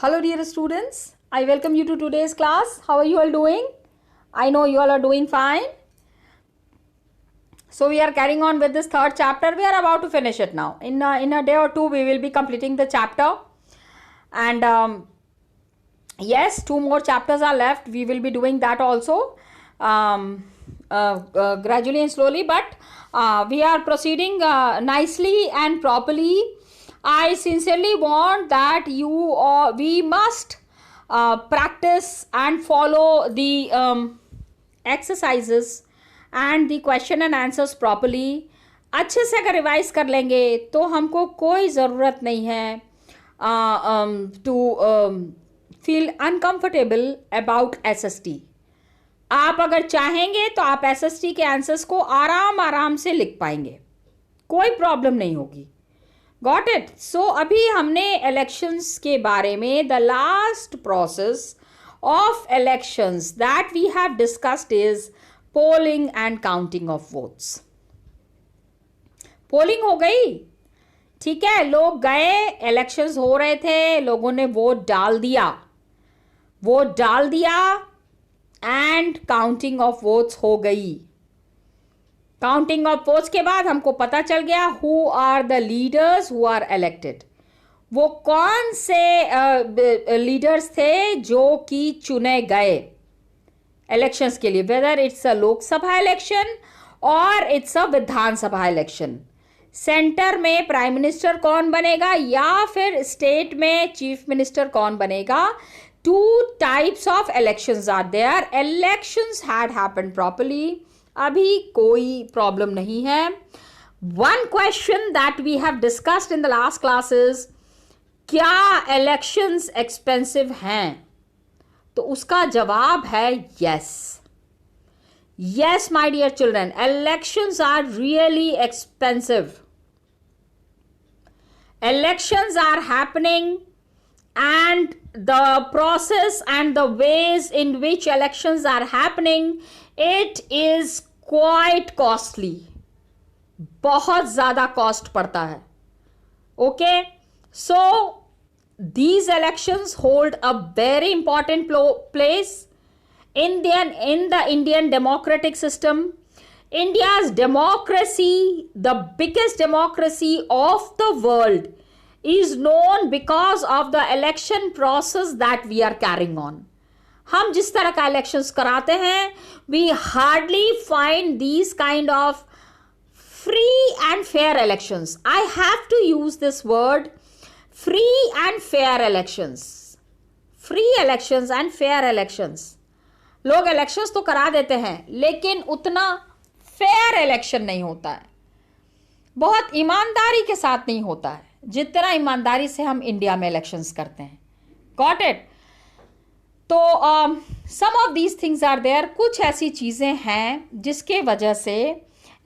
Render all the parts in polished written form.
Hello dear students, I welcome you to today's class. How are you all doing? I know you all are doing fine. So we are carrying on with this third chapter. We are about to finish it now. In a day or two we will be completing the chapter. And yes, 2 more chapters are left. We will be doing that also gradually and slowly. But we are proceeding nicely and properly. I sincerely want that we must practice and follow the exercises and the question and answers properly. अच्छे से अगर revise कर लेंगे तो हमको कोई ज़रूरत नहीं है to feel uncomfortable about SST. आप अगर चाहेंगे तो आप SST के आंसर्स को आराम से लिख पाएंगे, कोई प्रॉब्लम नहीं होगी. Got it. सो अभी हमने इलेक्शंस के बारे में the last process of elections that we have discussed is polling and counting of votes. Polling हो गई, ठीक है, लोग गए, इलेक्शंस हो रहे थे, लोगों ने वोट डाल दिया एंड काउंटिंग ऑफ वोट्स हो गई. काउंटिंग ऑफ वोट्स के बाद हमको पता चल गया who are the leaders who are elected. वो कौन से लीडर्स थे जो कि चुने गए इलेक्शंस के लिए, whether it's a Lok Sabha election और it's a Vidhan Sabha election. Centre में प्राइम मिनिस्टर कौन बनेगा या फिर स्टेट में चीफ मिनिस्टर कौन बनेगा. 2 types of elections are there. Elections had happened properly. अभी कोई प्रॉब्लम नहीं है. One question that we have discussed in the last class is क्या elections expensive हैं? तो उसका जवाब है yes. Yes, my dear children, elections are really expensive. Elections are happening and the process and the ways in which elections are happening, it is quite costly. बहुत ज़्यादा cost पड़ता है. Okay, so these elections hold a very important place in the Indian democratic system. India's democracy, the biggest democracy of the world, is known because of the election process that we are carrying on. हम जिस तरह का elections कराते हैं, we hardly find these kind of free and fair elections. I have to use this word, free and fair elections. Free elections and fair elections. लोग elections तो करा देते हैं लेकिन उतना फेयर इलेक्शन नहीं होता है, बहुत ईमानदारी के साथ नहीं होता है जितना ईमानदारी से हम इंडिया में इलेक्शंस करते हैं. Got it. तो some of these things are there. कुछ ऐसी चीज़ें हैं जिसके वजह से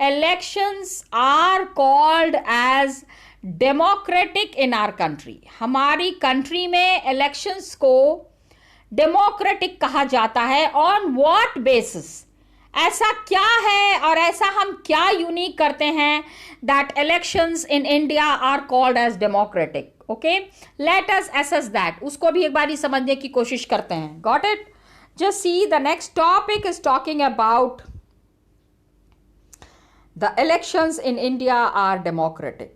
elections are called as democratic in our country. हमारी कंट्री में इलेक्शंस को डेमोक्रेटिक कहा जाता है. On what basis? ऐसा क्या है और ऐसा हम क्या यूनिक करते हैं that elections in India are called as democratic. Okay, let us assess that. उसको भी एक बार ही समझने की कोशिश करते हैं. Got it. Just see the next topic is talking about the elections in India are democratic.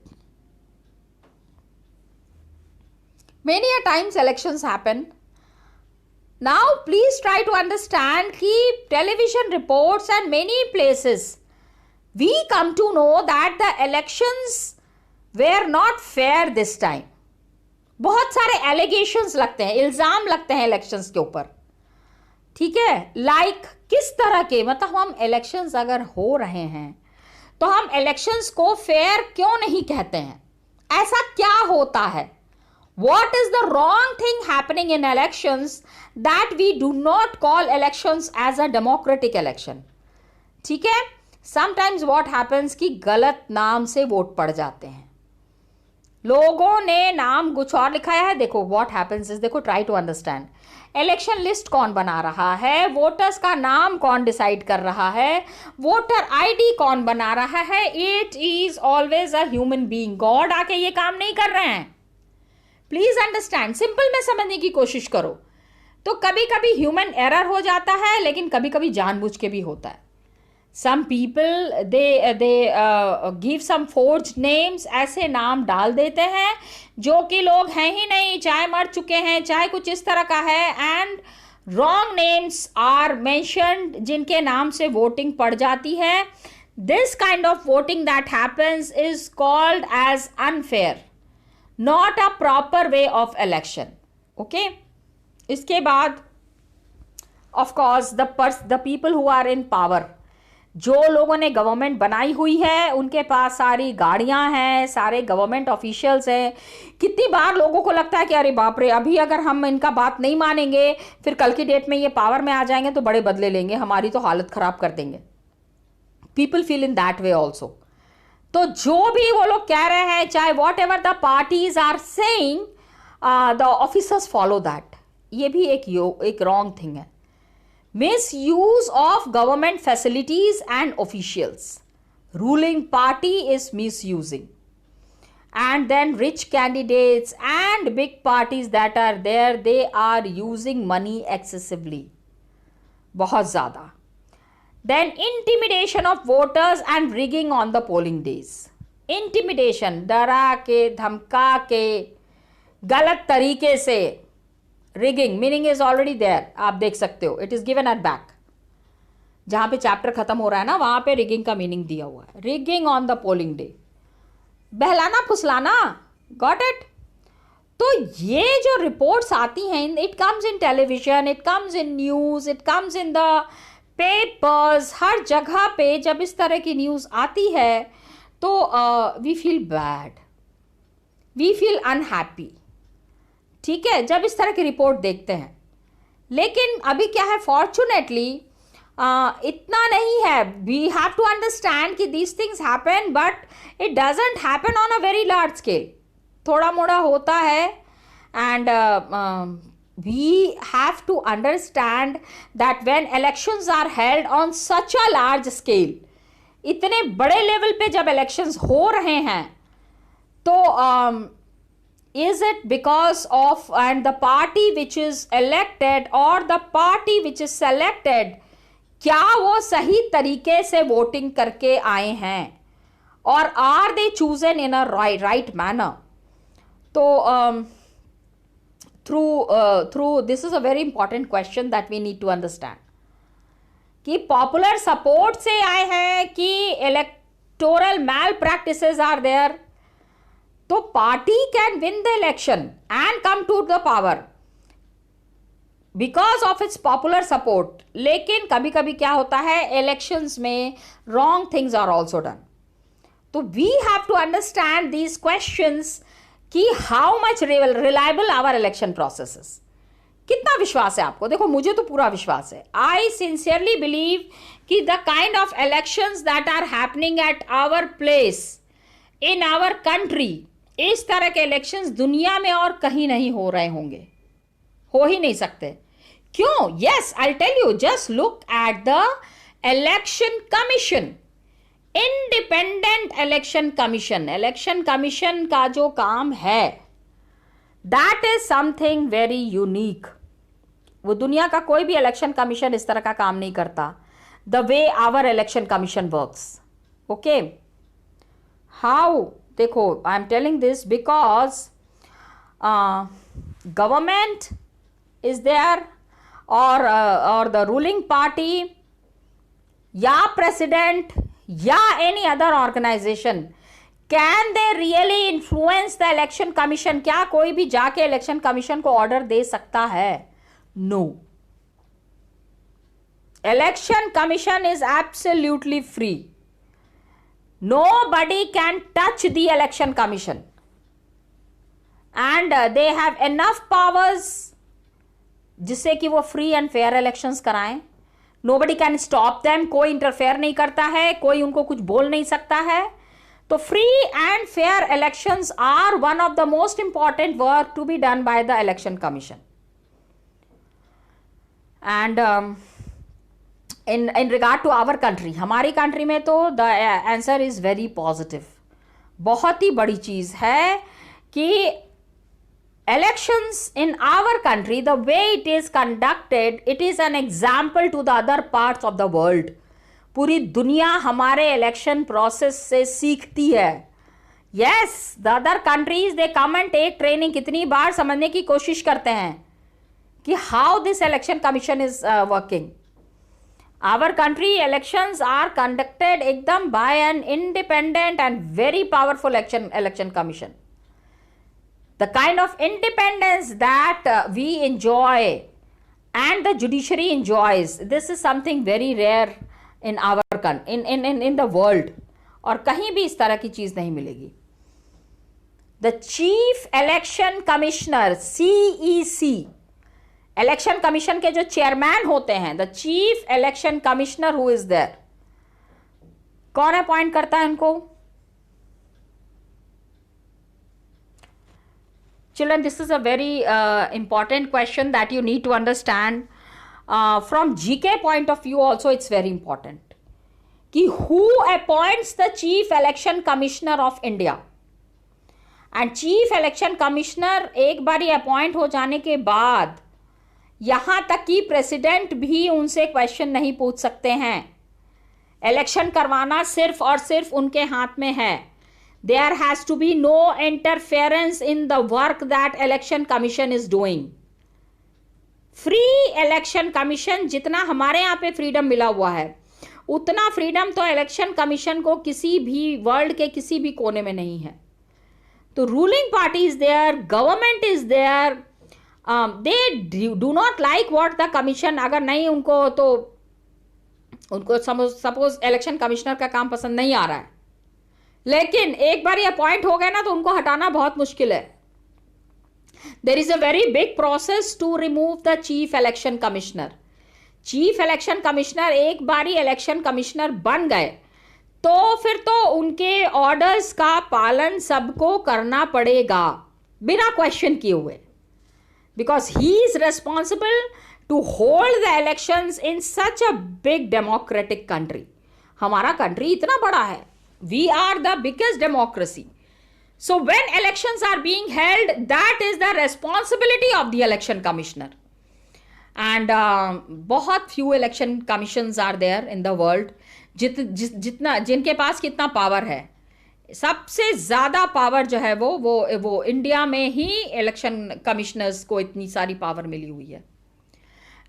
Many a times elections happen. Now please try to understand कि television reports and many places we come to know that the elections were not fair this time. बहुत सारे allegations लगते हैं, इल्ज़ाम लगते हैं elections के ऊपर, ठीक है. लाइक किस तरह के, मतलब हम elections अगर हो रहे हैं तो हम elections को fair क्यों नहीं कहते हैं? ऐसा क्या होता है? What is the wrong thing happening in elections that we do not call elections as a democratic election? ठीक है. Sometimes what happens कि गलत नाम से वोट पड़ जाते हैं. लोगों ने नाम कुछ और लिखाया है. देखो what happens is, देखो try to understand. Election list कौन बना रहा है, वोटर्स का नाम कौन डिसाइड कर रहा है, वोटर ID कौन बना रहा है. It is always a human being. God आके ये काम नहीं कर रहे हैं. प्लीज अंडरस्टैंड, सिंपल में समझने की कोशिश करो। तो कभी कभी ह्यूमन एरर हो जाता है, लेकिन कभी कभी जानबूझ के भी होता है। Some people they give some forge names, ऐसे नाम डाल देते हैं जो कि लोग हैं ही नहीं, चाहे मर चुके हैं, चाहे कुछ इस तरह का है, and wrong names are mentioned, जिनके नाम से वोटिंग पड़ जाती है। This kind of voting that happens is called as unfair, not a proper way of election. Okay, इसके बाद of course the people who are in power, जो लोगों ने गवर्नमेंट बनाई हुई है, उनके पास सारी गाड़ियां हैं, सारे गवर्नमेंट ऑफिशियल्स हैं। कितनी बार लोगों को लगता है कि अरे बाप रे, अभी अगर हम इनका बात नहीं मानेंगे, फिर कल की डेट में ये पावर में आ जाएंगे तो बड़े बदले लेंगे, हमारी तो हालत खराब कर देंगे। People feel in that way also. तो जो भी वो लोग कह रहे हैं, चाहे whatever the parties are saying, the officers follow that. ये भी एक रॉन्ग थिंग है। Misuse of government facilities and officials. Ruling party is misusing. And then rich candidates and big parties that are there, they are using money excessively. बहुत ज़्यादा. Then intimidation of voters and rigging on the polling days. Intimidation, डरा के, धमका के, गलत तरीके से। Rigging meaning is already there, आप देख सकते हो, it is given at back. जहां पे चैप्टर खत्म हो रहा है ना, वहां पे रिगिंग का मीनिंग दिया हुआ है। Rigging on the polling day, बहलाना फुसलाना, गॉट इट। तो ये जो रिपोर्ट्स आती हैं, it comes in television, it comes in news, it comes in the papers, हर जगह पे जब इस तरह की न्यूज आती है तो we feel bad, we feel unhappy. ठीक है, जब इस तरह की रिपोर्ट देखते हैं। लेकिन अभी क्या है, फॉर्चुनेटली इतना नहीं है। वी हैव टू अंडरस्टैंड कि these things happen, but it doesn't happen on a very large scale. थोड़ा मोड़ा होता है, and we have to understand that when elections are held on such a large scale, इतने बड़े level पे जब elections हो रहे हैं, तो is it because of and the party which is elected or the party which is selected, क्या वो सही तरीके से वोटिंग करके आए हैं, और are they chosen in a right manner? तो through this is a very important question that we need to understand कि पॉपुलर सपोर्ट से आए हैं कि electoral malpractices are there. तो party can win the election and come to the power because of its popular support, लेकिन कभी कभी क्या होता है, इलेक्शंस में wrong things are also done. तो we have to understand these questions कि how much reliable our election processes, कितना विश्वास है आपको। देखो, मुझे तो पूरा विश्वास है। आई सिंसियरली बिलीव कि the kind of elections that are happening at our place in our country, इस तरह के इलेक्शंस दुनिया में और कहीं नहीं हो रहे होंगे, हो ही नहीं सकते। क्यों? Yes, I tell you, just look at the election commission, independent election commission. Election commission का जो काम है, that is something very unique. वो दुनिया का कोई भी इलेक्शन कमीशन इस तरह का काम नहीं करता, the way our election commission works. Okay, how? देखो, I am telling this because government is there, और द रूलिंग पार्टी या प्रेसिडेंट या any other organisation, can they really influence the election commission? क्या कोई भी जाके इलेक्शन कमीशन को order दे सकता है? No. Election commission is absolutely free. Nobody can touch the election commission, and they have enough powers जिससे कि वो फ्री एंड फेयर इलेक्शंस कराएं। Nobody can stop them, कोई इंटरफेयर नहीं करता है, कोई उनको कुछ बोल नहीं सकता है। तो free and fair elections are one of the most important work to be done by the election commission. And in regard to our country, हमारी कंट्री में तो the answer is very positive। बहुत ही बड़ी चीज़ है कि elections in our country, the way it is conducted, it is an example to the other parts of the world. पूरी दुनिया हमारे इलेक्शन प्रोसेस से सीखती है. Yes, the other countries they come and take training. कितनी बार समझने की कोशिश करते हैं कि how this election commission is working. Our country elections are conducted एकदम by an independent and very powerful election commission. The kind of independence that we enjoy and the judiciary enjoys, this is something very rare in our in the world. और कहीं भी इस तरह की चीज नहीं मिलेगी. The Chief Election Commissioner CEC, election commission के जो चेयरमैन होते हैं, the chief election commissioner who is there, कौन अपॉइंट करता है इनको? Children, this is a very important question that you need to understand from GK point of view also. It's very important कि who appoints the chief election commissioner of India. And chief election commissioner एक बार appoint हो जाने के बाद यहां तक कि प्रेसिडेंट भी उनसे क्वेश्चन नहीं पूछ सकते हैं. इलेक्शन करवाना सिर्फ और सिर्फ उनके हाथ में है. There has to be no interference in the work that election commission is doing. Free election commission, जितना हमारे यहाँ पे फ्रीडम मिला हुआ है, उतना फ्रीडम तो इलेक्शन कमीशन को किसी भी वर्ल्ड के किसी भी कोने में नहीं है. तो ruling party is there, government is there, they do not like what the commission, अगर नहीं उनको तो उनको सपोज इलेक्शन कमिश्नर का काम पसंद नहीं आ रहा है, लेकिन एक बार ये अपॉइंट हो गए ना तो उनको हटाना बहुत मुश्किल है. There is a very big process to remove the chief election commissioner. Chief election commissioner एक बार इलेक्शन कमिश्नर बन गए तो फिर तो उनके ऑर्डर्स का पालन सबको करना पड़ेगा बिना क्वेश्चन किए हुए. Because he is responsible to hold the elections in such a big democratic country. हमारा country इतना बड़ा है. We are the biggest democracy. So when elections are being held, that is the responsibility of the election commissioner. And बहुत few election commissions are there in the world. जितना जिनके पास कितना power है, सबसे ज़्यादा पावर जो है वो इंडिया में ही इलेक्शन कमिश्नर्स को इतनी सारी पावर मिली हुई है.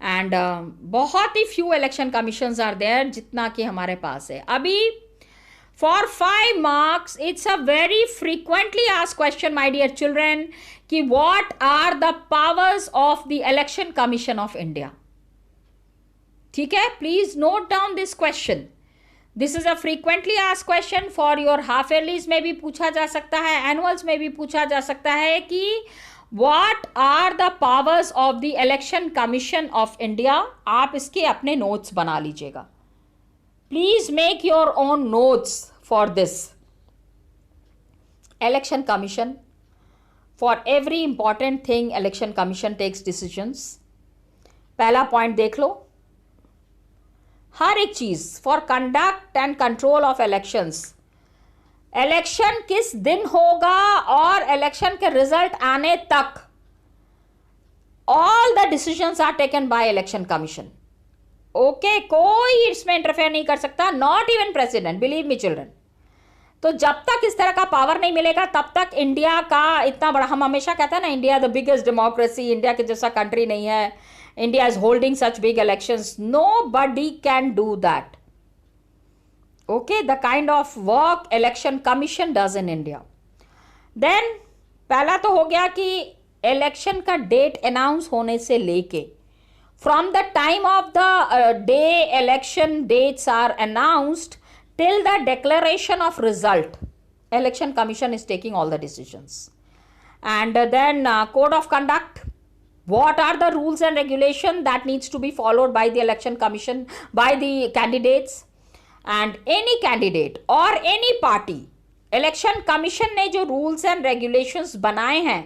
एंड बहुत ही few election commissions are there जितना कि हमारे पास है. अभी for 5 marks it's a very frequently asked question my dear children कि what are the powers of the election commission of India. ठीक है, please note down this question. This is a frequently asked question. For your half yearlies में भी पूछा जा सकता है, annuals में भी पूछा जा सकता है कि what are the powers of the election commission of India. आप इसके अपने नोट्स बना लीजिएगा. Please make your own notes for this. Election commission, for every important thing election commission takes decisions. पहला पॉइंट देख लो, हर एक चीज for conduct and control of elections. Election किस दिन होगा और इलेक्शन के रिजल्ट आने तक all the decisions are taken by election commission. Okay, कोई इसमें इंटरफेयर नहीं कर सकता, not even president, believe me children. तो जब तक इस तरह का पावर नहीं मिलेगा तब तक इंडिया का इतना बड़ा, हम हमेशा कहते हैं ना India the biggest democracy, India के जैसा कंट्री नहीं है, India is holding such big elections. Nobody can do that. Okay, the kind of work election commission does in India. Then पहला तो हो गया कि इलेक्शन का डेट अनाउंस होने से लेके from the time of the day election dates are announced till the declaration of result, election commission is taking all the decisions. And then code of conduct. What are the rules and regulation that needs to be followed by the election commission, by the candidates? And any candidate or any party, election commission ने जो rules and regulations बनाए हैं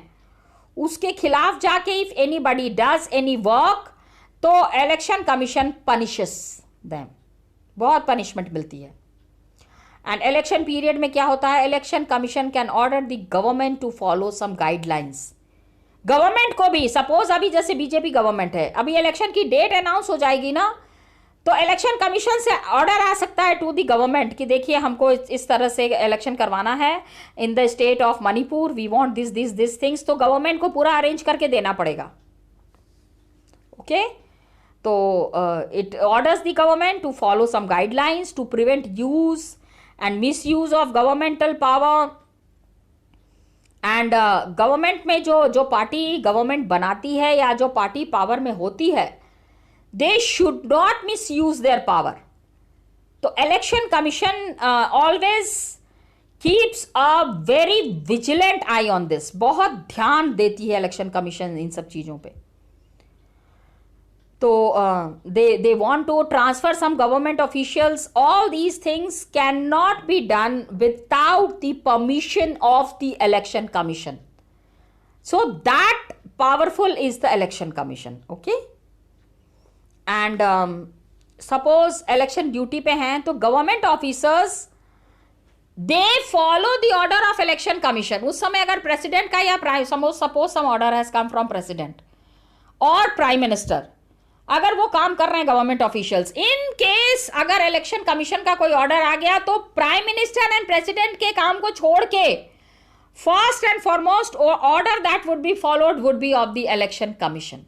उसके खिलाफ जाके if anybody does any work तो election commission punishes them. बहुत punishment मिलती है. And election period में क्या होता है, election commission can order the government to follow some guidelines. Government को भी, सपोज अभी जैसे बीजेपी गवर्नमेंट है, अभी इलेक्शन की डेट अनाउंस हो जाएगी ना, तो इलेक्शन कमीशन से ऑर्डर आ सकता है टू दी गवर्नमेंट कि देखिए हमको इस तरह से इलेक्शन करवाना है in the state of Manipur, we want this things, तो गवर्नमेंट को पूरा अरेंज करके देना पड़ेगा. ओके, तो it orders the government to follow some guidelines to prevent use and misuse of governmental power. And government में जो पार्टी गवर्नमेंट बनाती है या जो पार्टी पावर में होती है, they should not misuse their power. तो election commission always keeps a very vigilant eye on this. बहुत ध्यान देती है election commission इन सब चीज़ों पे. तो they want to transfer some government officials. All these things cannot be done without the permission of the election commission. So that powerful is the election commission. Okay. And suppose election duty पे हैं तो government officers they follow the order of election commission. उस समय अगर president का या suppose some order has come from president और prime minister, अगर वो काम कर रहे हैं गवर्नमेंट ऑफिशियल्स, इन केस अगर इलेक्शन कमीशन का कोई ऑर्डर आ गया तो प्राइम मिनिस्टर एंड प्रेसिडेंट के काम को छोड़ के first and foremost order that would be followed would be of the election commission.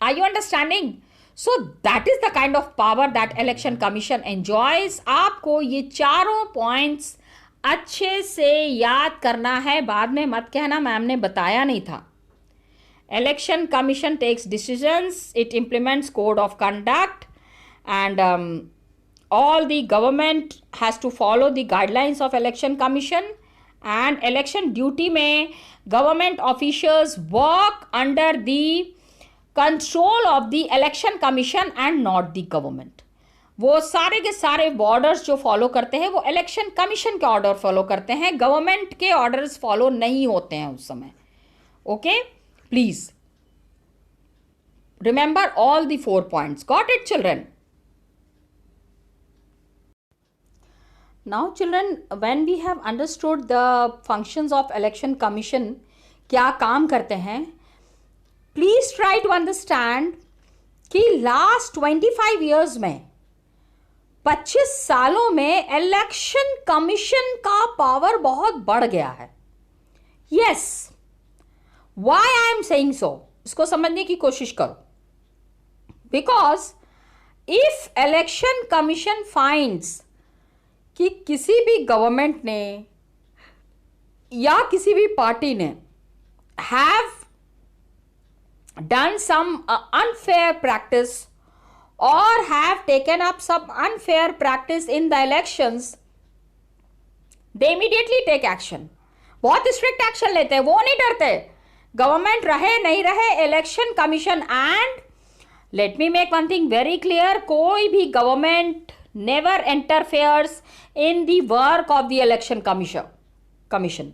Are you understanding? So that is the kind of power that election commission enjoys. आपको ये चारों points अच्छे से याद करना है, बाद में मत कहना मैम ने बताया नहीं था. Election commission takes decisions, it implements code of conduct, and all the government has to follow the guidelines of election commission. And election duty में government officials work under the control of the election commission and not the government. वो सारे के सारे borders जो follow करते हैं वो election commission के ऑर्डर फॉलो करते हैं, गवर्नमेंट के ऑर्डर्स फॉलो नहीं होते हैं उस समय. Okay, please remember all the 4 points. Got it children? Now children, when we have understood the functions of election commission, क्या काम करते हैं, प्लीज ट्राई टू अंडरस्टैंड कि लास्ट 25 ईयर्स में, 25 सालों में इलेक्शन कमीशन का पावर बहुत बढ़ गया है. Yes, why I am saying so, इसको समझने की कोशिश करो. Because if election commission finds कि किसी भी गवर्नमेंट ने या किसी भी पार्टी ने have done some unfair practice or have taken up some unfair practice in the elections, they immediately take action. बहुत strict action लेते हैं, वो नहीं डरते. गवर्नमेंट रहे नहीं रहे, election commission. And let me make one thing very clear, कोई भी government never interferes in the work of the election commission.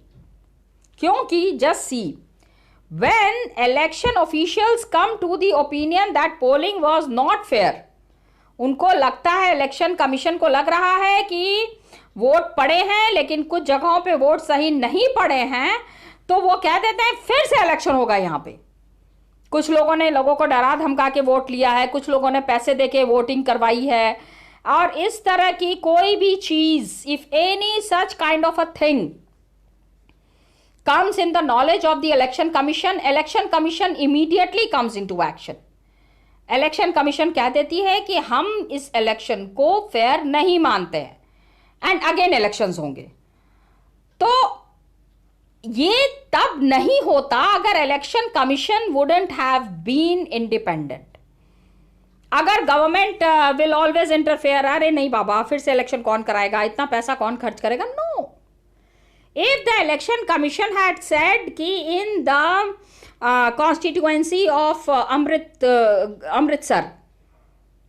क्योंकि just see, when election officials come to the opinion that polling was not fair, उनको लगता है, election commission को लग रहा है कि वोट पड़े हैं लेकिन कुछ जगहों पे वोट सही नहीं पड़े हैं, तो वो कह देते हैं फिर से इलेक्शन होगा. यहाँ पे कुछ लोगों ने लोगों को डरा धमका के वोट लिया है, कुछ लोगों ने पैसे देके वोटिंग करवाई है, और इस तरह की कोई भी चीज, if any such kind of a thing comes in the knowledge of the election commission immediately comes into action. Election commission कह देती है कि हम इस इलेक्शन को फेयर नहीं मानते हैं एंड अगेन इलेक्शंस होंगे. तो ये तब नहीं होता अगर election commission wouldn't have been independent. अगर गवर्नमेंट विल ऑलवेज इंटरफेयर, अरे नहीं बाबा फिर से इलेक्शन कौन कराएगा, इतना पैसा कौन खर्च करेगा, no. If the election commission had said कि in the constituency of Amritsar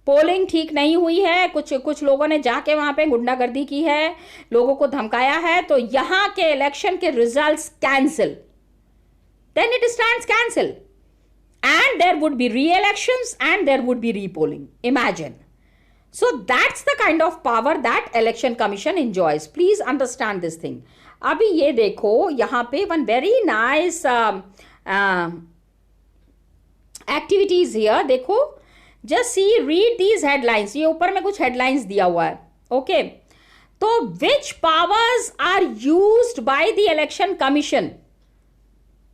polling ठीक नहीं हुई है, कुछ लोगों ने जाके वहां पे गुंडागर्दी की है, लोगों को धमकाया है, तो यहाँ के इलेक्शन के results cancel, then it stands cancel and there would be re-elections and there would be re-polling. Imagine. So that's the kind of power that election commission enjoys. Please understand this thing. अभी ये देखो यहाँ पे one very nice activities here, देखो, just see, read these headlines, ये ऊपर में कुछ हेडलाइंस दिया हुआ है, ओके। तो which powers are used by the election commission,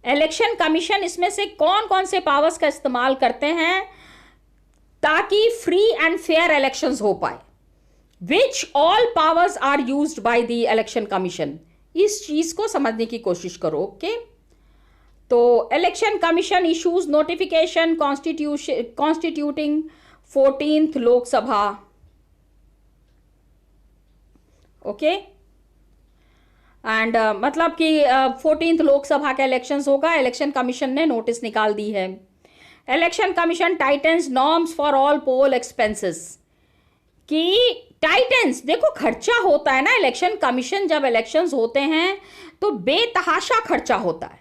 election commission इसमें से कौन कौन से पावर्स का इस्तेमाल करते हैं ताकि फ्री एंड फेयर इलेक्शंस हो पाए। Which all powers are used by the election commission, इस चीज को समझने की कोशिश करो, ओके। तो election commission issues notification constituting 14th Lok Sabha, okay. And मतलब कि 14th लोकसभा का इलेक्शंस होगा, इलेक्शन कमीशन ने नोटिस निकाल दी है। Election commission tightens norms for all poll expenses, कि टाइटन्स, देखो खर्चा होता है ना, इलेक्शन कमीशन जब इलेक्शंस होते हैं तो बेतहाशा खर्चा होता है।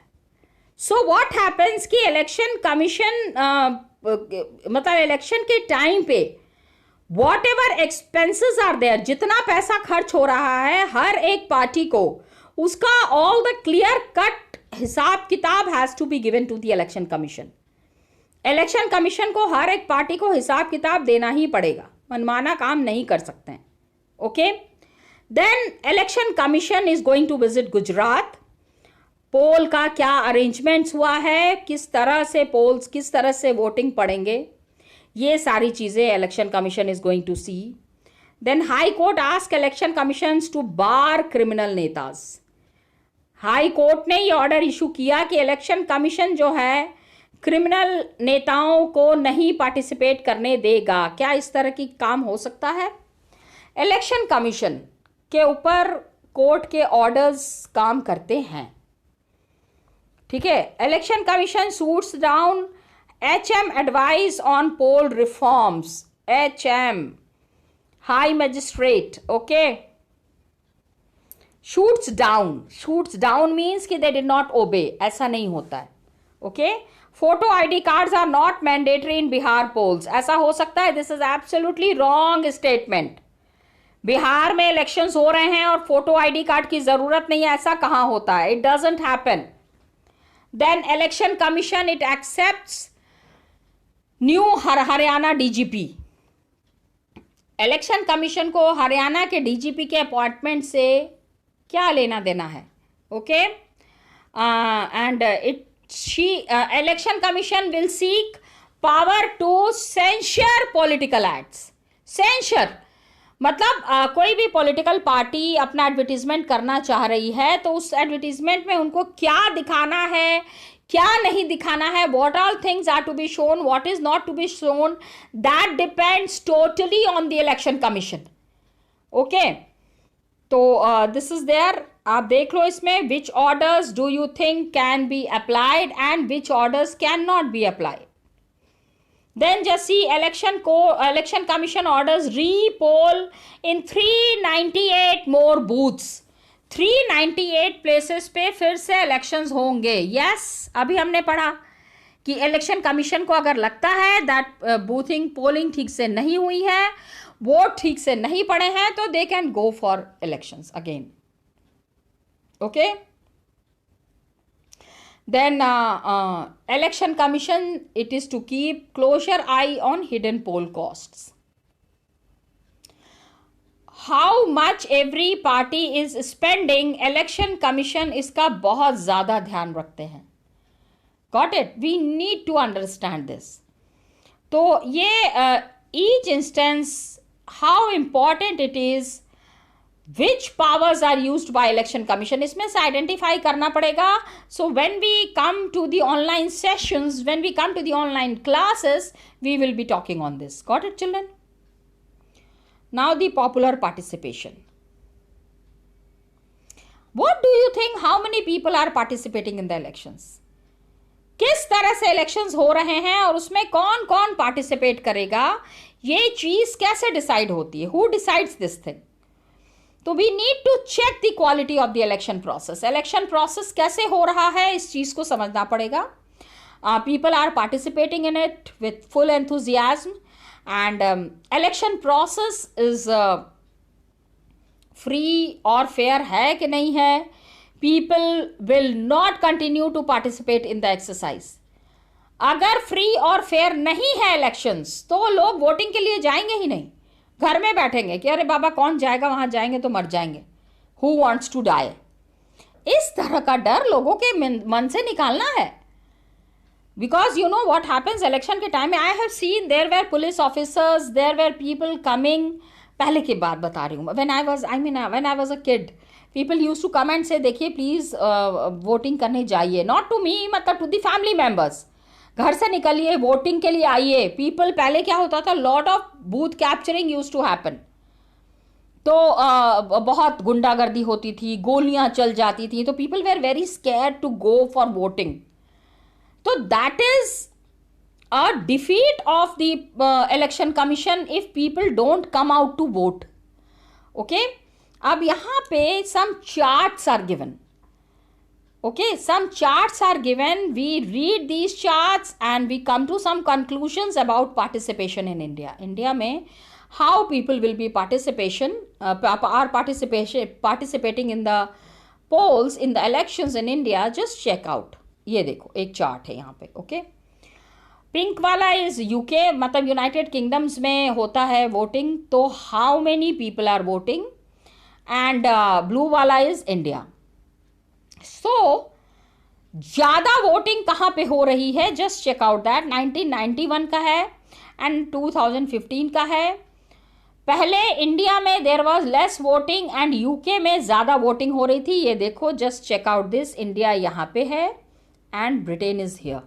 सो व्हाट हैपेंस कि इलेक्शन कमीशन मतलब इलेक्शन के टाइम पे whatever expenses are there, जितना पैसा खर्च हो रहा है हर एक पार्टी को उसका ऑल द क्लियर कट हिसाब किताब has to be given to the election commission. Election commission को हर एक पार्टी को हिसाब किताब देना ही पड़ेगा, मनमाना काम नहीं कर सकते हैं, okay. Then election commission is going to visit Gujarat. Poll का क्या अरेंजमेंट्स हुआ है, किस तरह से पोल्स, किस तरह से वोटिंग पड़ेंगे, ये सारी चीजें election commission is going to see. Then high court ask election commissions to bar criminal नेताज। हाई कोर्ट ने ये ऑर्डर इशू किया कि इलेक्शन कमीशन जो है क्रिमिनल नेताओं को नहीं पार्टिसिपेट करने देगा। क्या इस तरह की काम हो सकता है? इलेक्शन कमीशन के ऊपर कोर्ट के ऑर्डर्स काम करते हैं, ठीक है। Election commission shoots down HM advice on poll reforms, HM high magistrate, okay. Shoots down means कि दे डिड नॉट ओबे, ऐसा नहीं होता है, okay. Photo ID cards are not mandatory in Bihar polls, ऐसा हो सकता है? This is absolutely wrong statement. Bihar में इलेक्शंस हो रहे हैं और फोटो ID कार्ड की जरूरत नहीं है, ऐसा कहां होता है? It doesn't happen. Then election commission it accepts new Haryana DGP। Election commission को हरियाणा के DGP के अपॉइंटमेंट से क्या लेना देना है, okay. And election commission will seek power to censure political acts. Censure मतलब कोई भी पॉलिटिकल पार्टी अपना एडवर्टीजमेंट करना चाह रही है तो उस एडवर्टीजमेंट में उनको क्या दिखाना है, क्या नहीं दिखाना है, what all things are to be shown, what is not to be shown, that depends totally on the election commission, okay। तो this is there, आप देख लो इसमें which orders do you think can be applied and which orders cannot be applied. Then just see election commission orders re-poll in 398 more booths. 398 places पे फिर से elections होंगे। Yes, अभी हमने पढ़ा कि इलेक्शन कमीशन को अगर लगता है दैट पोलिंग ठीक से नहीं हुई है, वोट ठीक से नहीं पड़े हैं, तो they can go for elections again, okay. Then election commission it is to keep closer eye on hidden poll costs. How much every party is spending, election commission इसका बहुत ज्यादा ध्यान रखते हैं। Got it? We need to understand this. तो ये each instance how important it is, which powers are used by election commission, इसमें से आइडेंटिफाई करना पड़ेगा। So when we come to the online sessions, when we come to the online classes, we will be talking on this. Got it children? Now the popular participation. What do you think? How many people are participating in the elections? किस तरह से elections हो रहे हैं और उसमें कौन कौन पार्टिसिपेट करेगा, ये चीज कैसे डिसाइड होती है? Who decides this thing? तो we need to check the quality of the election process. Election process कैसे हो रहा है, इस चीज को समझना पड़ेगा। People are participating in it with full enthusiasm. And election process is free और fair है कि नहीं है, people will not continue to participate in the exercise. अगर फ्री और फेयर नहीं है इलेक्शंस तो लोग वोटिंग के लिए जाएंगे ही नहीं, घर में बैठेंगे कि अरे बाबा कौन जाएगा, वहां जाएंगे तो मर जाएंगे, हु वांट्स टू डाई. इस तरह का डर लोगों के मन से निकालना है. Because you know what happens election के टाइम में, I have seen there were police officers, there were people coming. पहले की बात बता रही हूँ, when I was a kid, people use to come and से देखिए प्लीज वोटिंग करने जाइए. नॉट टू मी, मतलब टू दी फैमिली मेंबर्स, घर से निकलिए, वोटिंग के लिए आइए. पीपल, पहले क्या होता था, lot of booth capturing use to happen. तो बहुत गुंडागर्दी होती थी, गोलियां चल जाती थी, तो people were very scared to go for voting. तो that is a defeat of the election commission if people don't come out to vote. Okay, अब यहां पे some charts are given. Okay, some charts are given. We read these charts and we come to some conclusions about participation in India. India में how people will be participating in the polls in the elections in India. Just check out. ये देखो एक chart है यहाँ पे. Okay, pink वाला is UK, मतलब United Kingdoms में होता है वोटिंग, तो how many people are voting, and blue वाला इज इंडिया. सो ज्यादा वोटिंग कहां पे हो रही है, जस्ट चेक आउट दैट. 1991 का है एंड 2015 का है. पहले इंडिया में there was less voting and UK में ज्यादा वोटिंग हो रही थी. ये देखो, just check out this. India यहां पे है and Britain is here.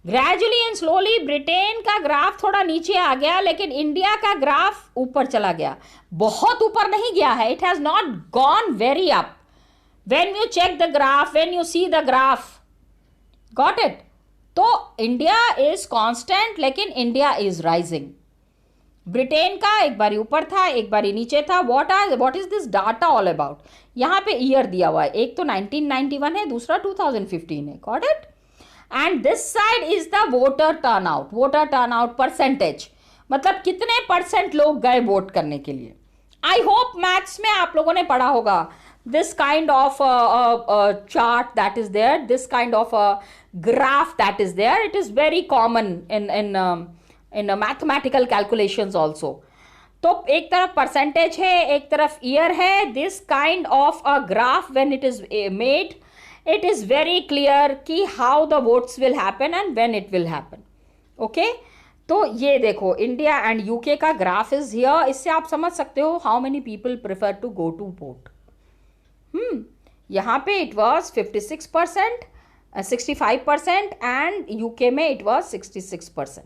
Gradually and slowly Britain का ग्राफ थोड़ा नीचे आ गया, लेकिन इंडिया का ग्राफ ऊपर चला गया. बहुत ऊपर नहीं गया है, it has not gone very up. When you check the graph, when you see the graph, got it? तो इंडिया इज कांस्टेंट, लेकिन इंडिया इज राइजिंग. ब्रिटेन का एक बारी ऊपर था, एक बारी नीचे था. What is this data all about? यहाँ पे ईयर दिया हुआ है, एक तो 1991 है, दूसरा 2015 है. Got it? And this side is the voter turnout. Voter turnout percentage, मतलब कितने परसेंट लोग गए वोट करने के लिए. आई होप मैथ्स में आप लोगों ने पढ़ा होगा this kind of chart that is there, this kind of a graph that is there. It is very common in mathematical calculations also. तो एक तरफ परसेंटेज है, एक तरफ ईयर है. this kind of a graph when it is made, it is very clear कि how the votes will happen and when it will happen. okay? तो ये देखो, इंडिया एंड यूके का ग्राफ इज हियर. इससे आप समझ सकते हो how many people prefer to go to vote. यहाँ पे इट वॉज 56%, 65% एंड यूके में इट वॉज 66%.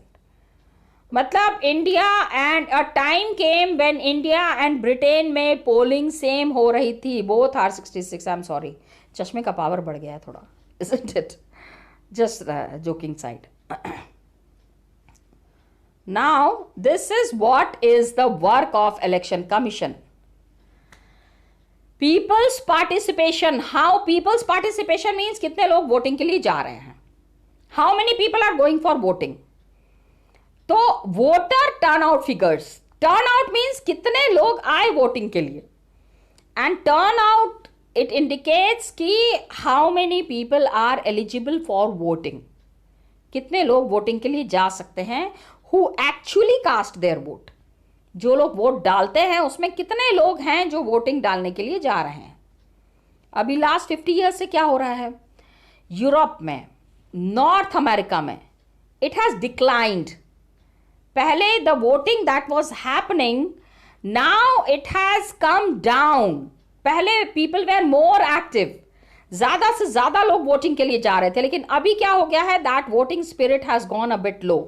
मतलब India and a time came when India and Britain में पोलिंग सेम हो रही थी. Both are 66. I am sorry, चश्मे का पावर बढ़ गया है थोड़ा, isn't it? Just joking side. Now this is what is the work of election commission. People's participation. How people's participation means कितने लोग वोटिंग के लिए जा रहे हैं, how many people are going for voting. तो voter turnout figures. Turnout means कितने लोग आए वोटिंग के लिए, एंड टर्नआउट इट इंडिकेट्स कि how many people are eligible for voting. कितने लोग वोटिंग के लिए जा सकते हैं, who actually cast their vote. जो लोग वोट डालते हैं उसमें कितने लोग हैं जो वोटिंग डालने के लिए जा रहे हैं. अभी लास्ट 50 ईयर्स से क्या हो रहा है, यूरोप में, नॉर्थ अमेरिका में, इट हैज डिक्लाइंड. पहले the voting that was happening, now it has come down. पहले पीपल वेर मोर एक्टिव, ज्यादा से ज्यादा लोग वोटिंग के लिए जा रहे थे, लेकिन अभी क्या हो गया है, that voting spirit has gone a bit low.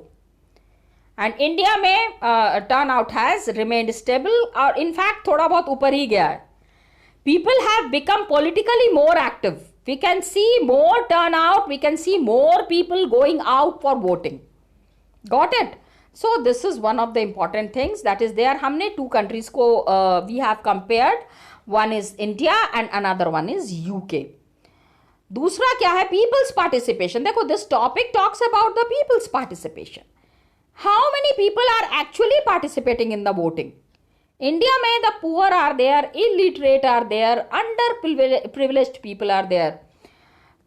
And India में turnout has remained stable, और इनफैक्ट थोड़ा बहुत ऊपर ही गया है. People have become politically more active. We can see more turnout, we can see more people going out for voting. Got it? So this is one of the important things that is there. हमने 2 countries को we have compared. One is India and another one is UK. दूसरा क्या है, people's participation. देखो, this topic talks about the people's participation. How many people are actually participating in the voting? India में the poor are there, illiterate are there, underprivileged people are there,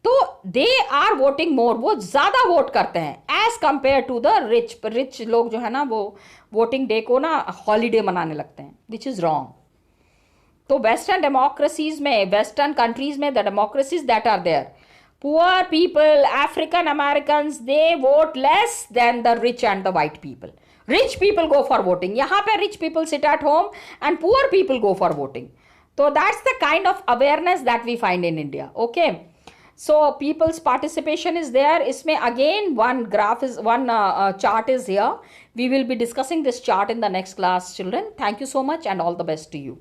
तो they are voting मोर, वो ज्यादा vote करते हैं as compared to the rich. Rich लोग जो है ना वो वोटिंग डे को ना हॉलीडे मनाने लगते हैं, विच इज रॉन्ग। तो वेस्टर्न डेमोक्रेसीज में, वेस्टर्न कंट्रीज में, the democracies that are there, poor people, African American, they vote less than the rich and the white people. Rich people go for voting, यहाँ पे rich people sit at home and poor people go for voting. तो that's the kind of awareness that we find in India. Okay, so people's participation is there. Isme again one graph is one chart is here. We will be discussing this chart in the next class, children. Thank you so much and all the best to you.